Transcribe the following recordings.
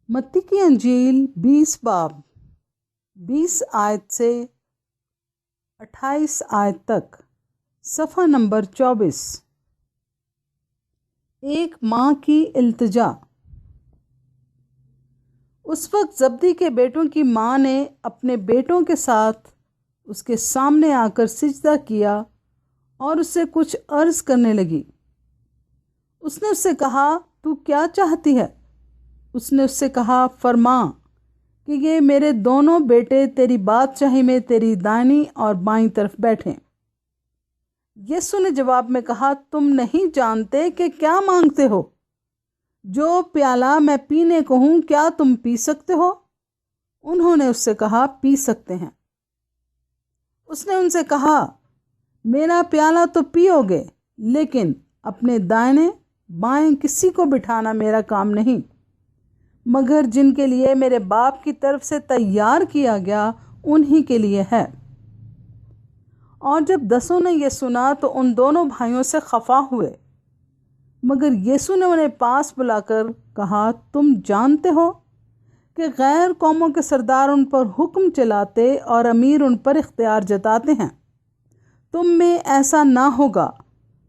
متی کی انجیل 20 باب 20 آیت سے 28 آیت تک، صفحہ نمبر 24۔ ایک ماں کی التجا۔ اس وقت زبدی کے بیٹوں کی ماں نے اپنے بیٹوں کے ساتھ اس کے سامنے آ کر سجدہ کیا اور اس سے کچھ عرض کرنے لگی۔ اس نے اس سے کہا، تو کیا چاہتی ہے؟ اس نے اس سے کہا، فرما کہ یہ میرے دونوں بیٹے تیری بادشاہی میں تیری دائیں اور بائیں طرف بیٹھیں۔ یسوع نے جواب میں کہا، تم نہیں جانتے کہ کیا مانگتے ہو؟ جو پیالہ میں پینے کو ہوں کیا تم پی سکتے ہو؟ انہوں نے اس سے کہا، پی سکتے ہیں۔ اس نے ان سے کہا، میرا پیالہ تو پیو گے، لیکن اپنے دائیں بائیں کسی کو بٹھانا میرا کام نہیں، مگر جن کے لیے میرے باپ کی طرف سے تیار کیا گیا انہی کے لیے ہے۔ اور جب 10 نے یہ سنا تو ان دونوں بھائیوں سے خفا ہوئے، مگر یسوع نے انہیں پاس بلا کر کہا، تم جانتے ہو کہ غیر قوموں کے سردار ان پر حکم چلاتے اور امیر ان پر اختیار جتاتے ہیں۔ تم میں ایسا نہ ہوگا،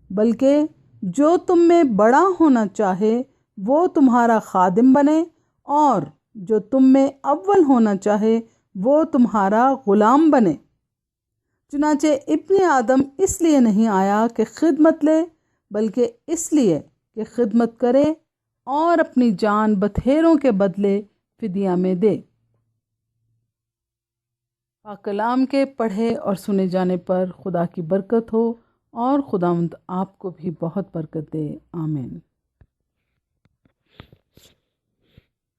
بلکہ جو تم میں بڑا ہونا چاہے وہ تمہارا خادم بنے، اور جو تم میں اول ہونا چاہے وہ تمہارا غلام بنے۔ چنانچہ ابن آدم اس لیے نہیں آیا کہ خدمت لے، بلکہ اس لیے کہ خدمت کرے اور اپنی جان بتھیروں کے بدلے فدیہ میں دے۔ پاک کلام کے پڑھے اور سنے جانے پر خدا کی برکت ہو، اور خداوند آپ کو بھی بہت برکت دے۔ آمین۔